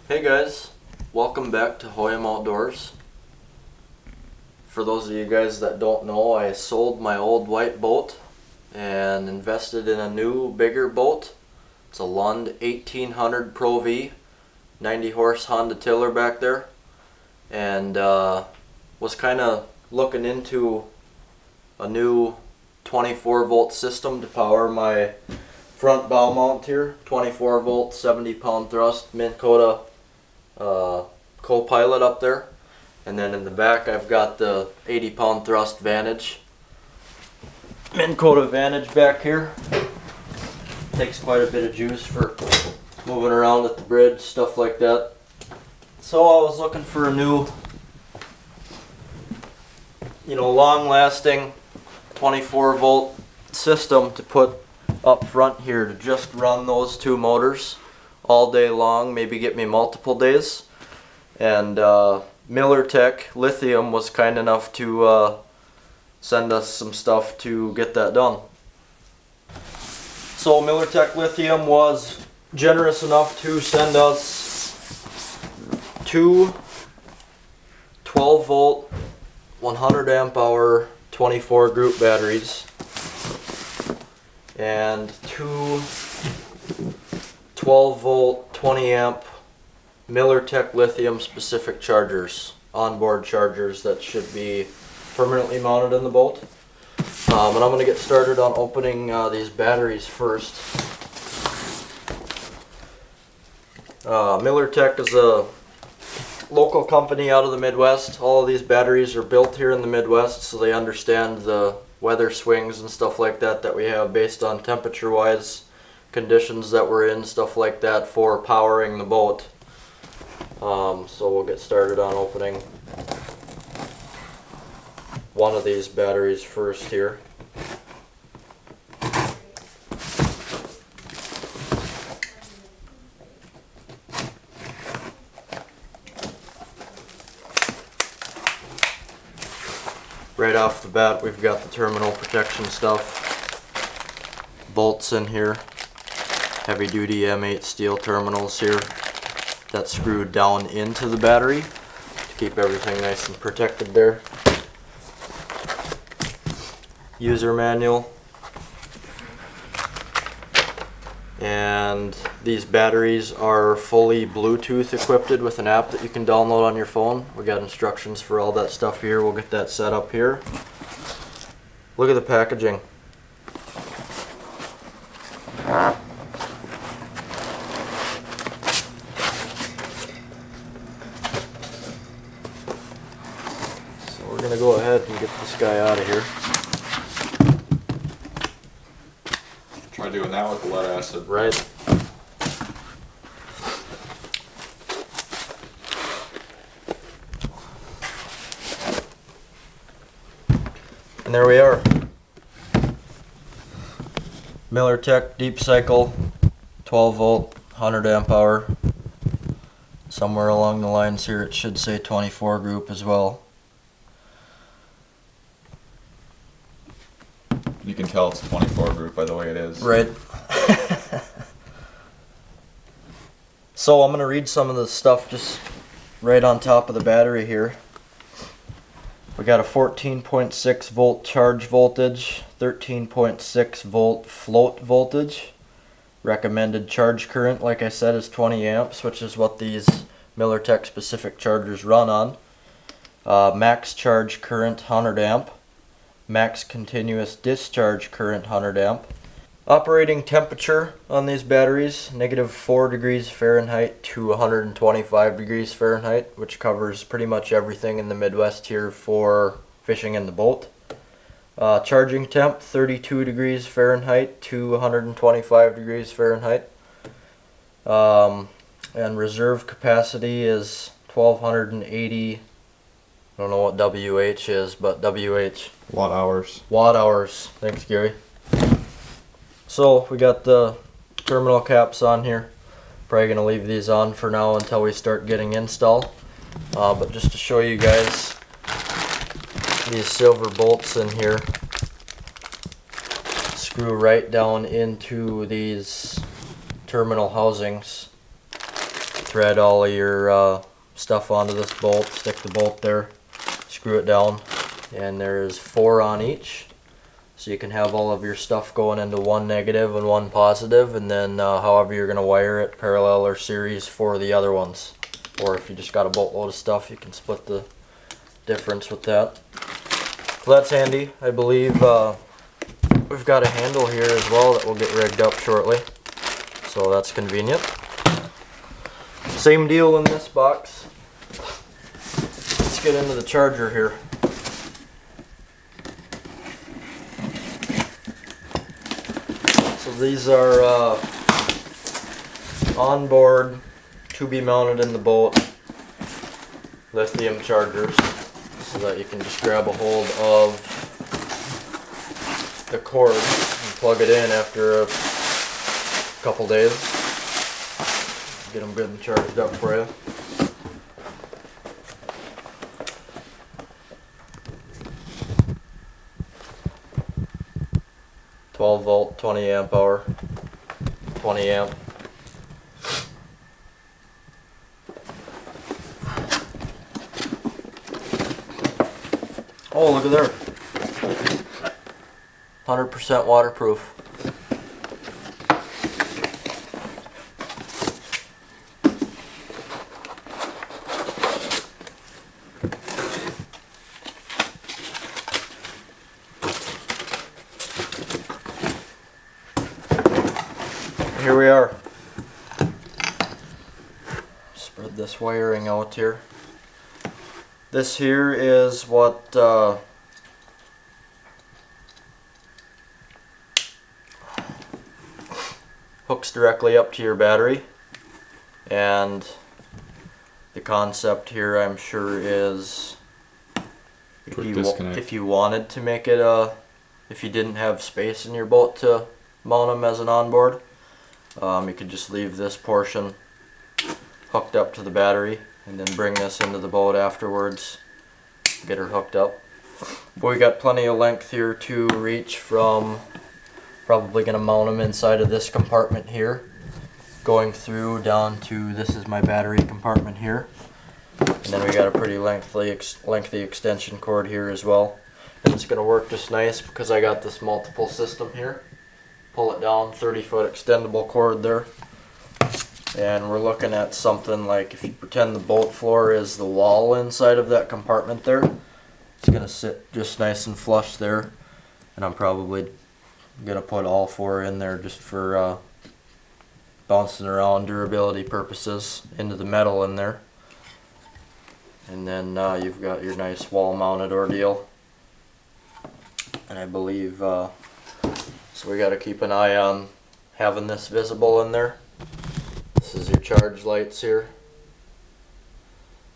Hey guys, welcome back to Hoyam Outdoors. For those of you guys that don't know, I sold my old white boat and invested in a new, bigger boat. It's a Lund 1800 Pro V, 90 horse Honda tiller back there, and was kind of looking into a new 24 volt system to power my front bow mount here. 24 volt, 70 pound thrust, Minn Kota co-pilot up there, and then in the back I've got the 80 pound thrust Vantage, Minn Kota Vantage back here. Takes quite a bit of juice for moving around at the bridge, stuff like that. So I was looking for a new, long lasting 24 volt system to put up front here to just run those two motors all day long, maybe get me multiple days. And MillerTech Lithium was kind enough to send us some stuff to get that done. So MillerTech Lithium was generous enough to send us two 12 volt 100 amp hour 24 group batteries and two 12 volt 20 amp MillerTech Lithium specific chargers, onboard chargers that should be permanently mounted in the boat. And I'm going to get started on opening these batteries first. MillerTech is a local company out of the Midwest. All of these batteries are built here in the Midwest, so they understand the weather swings and stuff like that we have based on temperature wise conditions that we're in, stuff like that, for powering the boat. So we'll get started on opening one of these batteries first here. Right off the bat, we've got the terminal protection stuff, bolts in here, heavy duty M8 steel terminals here that screw down into the battery to keep everything nice and protected there. User manual, and these batteries are fully Bluetooth equipped with an app that you can download on your phone. We got instructions for all that stuff here. We'll get that set up here. Look at the packaging. So we're gonna go ahead and get this guy out of here. Try doing that with the lead acid. Right. And there we are. MillerTech Deep Cycle 12 volt 100 amp hour. Somewhere along the lines here it should say 24 group as well. You can tell it's 24 group by the way it is. Right. So I'm going to read some of the stuff just right on top of the battery here. We got a 14.6 volt charge voltage, 13.6 volt float voltage. Recommended charge current, like I said, is 20 amps, which is what these MillerTech specific chargers run on. Max charge current 100 amp. Max continuous discharge current 100 amp. Operating temperature on these batteries, -4 degrees Fahrenheit to 125 degrees Fahrenheit, which covers pretty much everything in the Midwest here for fishing in the boat. Charging temp, 32 degrees Fahrenheit to 125 degrees Fahrenheit. And reserve capacity is 1280, I don't know what WH is, but WH. Watt hours. Watt hours. Thanks, Gary. So we got the terminal caps on here. Probably going to leave these on for now until we start getting install. But just to show you guys, these silver bolts in here screw right down into these terminal housings thread all of your stuff onto this bolt, stick the bolt there, screw it down, and there's 4 on each. So you can have all of your stuff going into one negative and one positive, and then however you're going to wire it, parallel or series for the other ones. Or if you just got a boatload of stuff, you can split the difference with that. So that's handy. I believe we've got a handle here as well that will get rigged up shortly. So that's convenient. Same deal in this box. Let's get into the charger here. So these are onboard, to be mounted in the boat, lithium chargers, so that you can just grab a hold of the cord and plug it in after a couple days. Get them good and charged up for you. "12 volt, 20 amp hour, 20 amp. Oh, look at there. 100% waterproof. Here we are. Spread this wiring out here. This here is what hooks directly up to your battery, and the concept here, I'm sure, is if you wanted to make it if you didn't have space in your boat to mount them as an onboard, you could just leave this portion hooked up to the battery and then bring this into the boat afterwards, get her hooked up. But we got plenty of length here to reach from. Probably going to mount them inside of this compartment here, going through down to, this is my battery compartment here, and then we got a pretty lengthy extension cord here as well. And it's going to work just nice because I got this multiple system here. Pull it down, 30-foot extendable cord there. And we're looking at something like, if you pretend the boat floor is the wall inside of that compartment there, it's going to sit just nice and flush there. And I'm probably going to put all 4 in there just for bouncing around durability purposes into the metal in there. And then you've got your nice wall mounted ordeal. And I believe, so we got to keep an eye on having this visible in there. This is your charge lights here.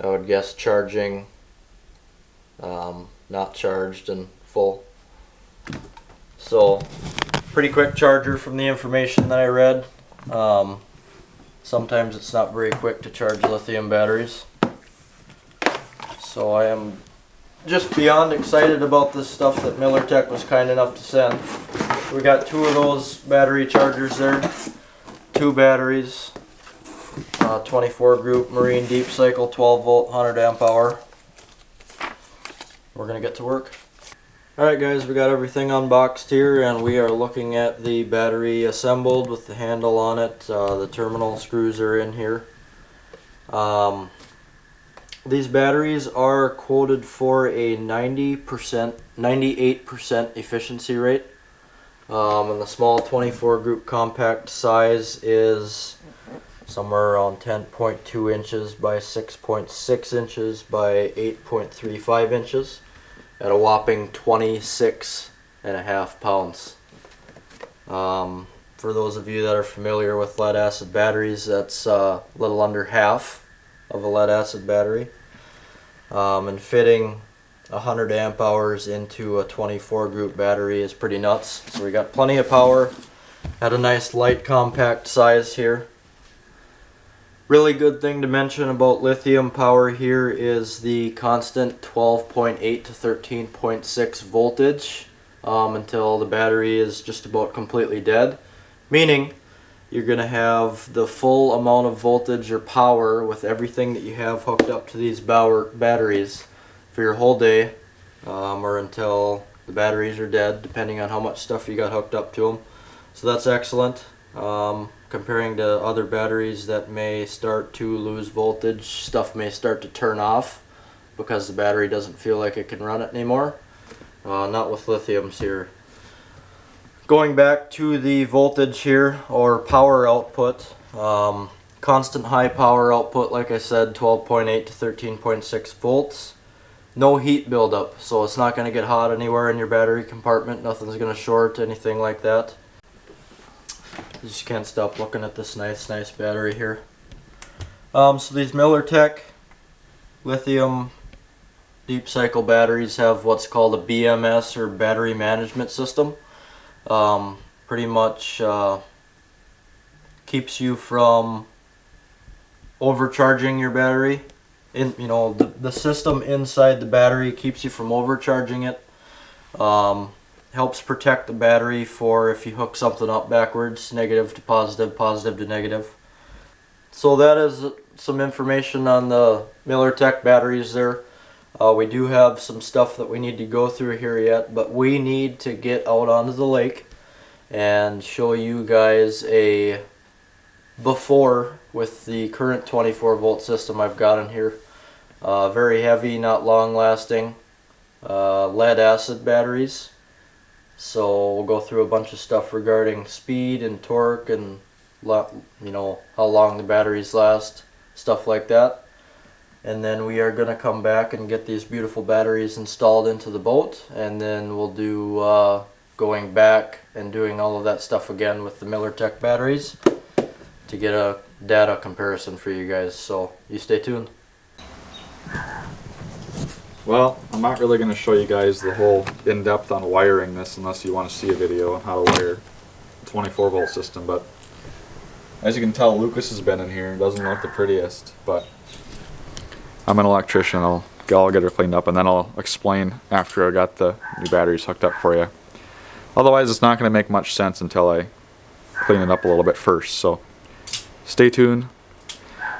I would guess charging, not charged and full. So, pretty quick charger from the information that I read. Sometimes it's not very quick to charge lithium batteries. So I am just beyond excited about this stuff that MillerTech was kind enough to send. We got 2 of those battery chargers there. 2 batteries. 24 group marine deep cycle, 12 volt, 100 amp hour. We're gonna get to work. Alright guys, we got everything unboxed here, and we are looking at the battery assembled with the handle on it. The terminal screws are in here. These batteries are quoted for a 98% efficiency rate. And the small 24 group compact size is somewhere around 10.2 inches by 6.6 inches by 8.35 inches. At a whopping 26.5 pounds. For those of you that are familiar with lead acid batteries, that's a little under half of a lead acid battery. And fitting 100 amp hours into a 24 group battery is pretty nuts. So we got plenty of power at a nice light compact size here. Really good thing to mention about lithium power here is the constant 12.8 to 13.6 voltage until the battery is just about completely dead. Meaning you're going to have the full amount of voltage or power with everything that you have hooked up to these batteries for your whole day, or until the batteries are dead, depending on how much stuff you got hooked up to them. So that's excellent. Comparing to other batteries that may start to lose voltage, stuff may start to turn off because the battery doesn't feel like it can run it anymore. Not with lithiums here. Going back to the voltage here, or power output, constant high power output, like I said, 12.8 to 13.6 volts. No heat buildup, so it's not going to get hot anywhere in your battery compartment. Nothing's going to short, anything like that. You just can't stop looking at this nice battery here. So these MillerTech Lithium deep cycle batteries have what's called a BMS, or battery management system. Pretty much keeps you from overcharging your battery. The system inside the battery keeps you from overcharging it. Helps protect the battery for if you hook something up backwards, negative to positive, positive to negative. So that is some information on the MillerTech batteries there. We do have some stuff that we need to go through here yet, but we need to get out onto the lake and show you guys a before with the current 24 volt system I've got in here. Very heavy, not long lasting, lead acid batteries. So we'll go through a bunch of stuff regarding speed and torque and how long the batteries last, stuff like that. And then we are going to come back and get these beautiful batteries installed into the boat, and then we'll do going back and doing all of that stuff again with the MillerTech batteries to get a data comparison for you guys. So you stay tuned. Well, I'm not really going to show you guys the whole in-depth on wiring this unless you want to see a video on how to wire a 24 volt system, but as you can tell, Lucas has been in here. It doesn't look the prettiest, but I'm an electrician. I'll get her cleaned up, and then I'll explain after I got the new batteries hooked up for you. Otherwise, it's not going to make much sense until I clean it up a little bit first, so stay tuned.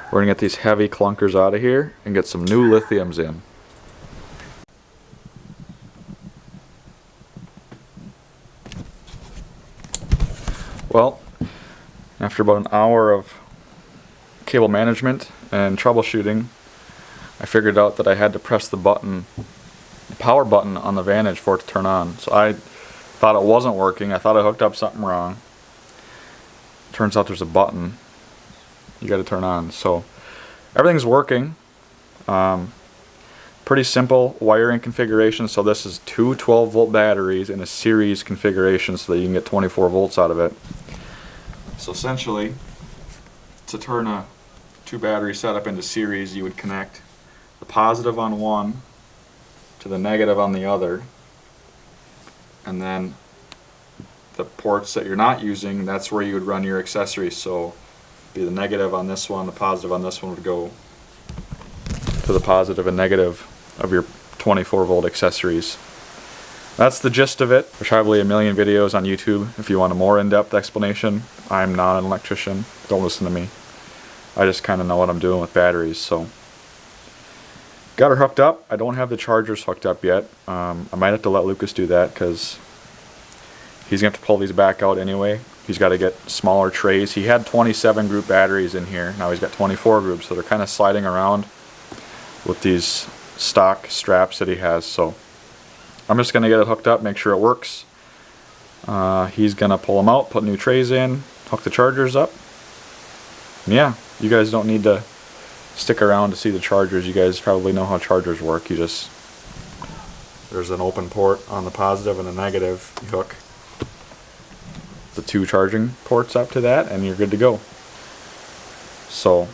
We're going to get these heavy clunkers out of here and get some new lithiums in. Well, after about an hour of cable management and troubleshooting, I figured out that I had to press the button, the power button on the Vantage for it to turn on. So I thought it wasn't working. I thought I hooked up something wrong. Turns out there's a button you got to turn on. So everything's working. Pretty simple wiring configuration. So this is two 12 volt batteries in a series configuration so that you can get 24 volts out of it. So essentially, to turn a two battery setup into series, you would connect the positive on one to the negative on the other, and then the ports that you're not using, that's where you would run your accessories. So be the negative on this one, the positive on this one would go to the positive and negative of your 24 volt accessories. That's the gist of it. There's probably a million videos on YouTube if you want a more in-depth explanation. I'm not an electrician. Don't listen to me. I just kind of know what I'm doing with batteries. So got her hooked up. I don't have the chargers hooked up yet. I might have to let Lucas do that because he's going to have to pull these back out anyway. He's got to get smaller trays. He had 27 group batteries in here. Now he's got 24 groups, so they're kind of sliding around with these stock straps that he has. So I'm just going to get it hooked up, make sure it works. He's going to pull them out, put new trays in, hook the chargers up. And yeah, you guys don't need to stick around to see the chargers. You guys probably know how chargers work. There's an open port on the positive and a negative. You hook the two charging ports up to that and you're good to go. So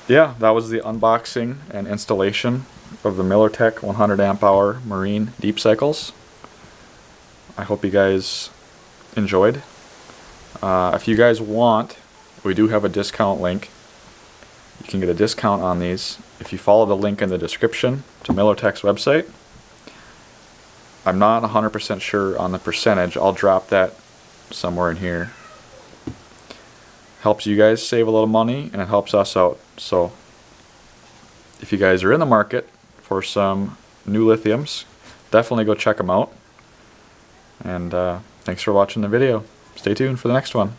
yeah, that was the unboxing and installation of the MillerTech 100 amp hour marine deep cycles. I hope you guys enjoyed. If you guys want, we do have a discount link. You can get a discount on these if you follow the link in the description to MillerTech's website. I'm not 100% sure on the percentage. I'll drop that somewhere in here. Helps you guys save a little money, and it helps us out. So if you guys are in the market for some new lithiums, definitely go check them out. And thanks for watching the video. Stay tuned for the next one.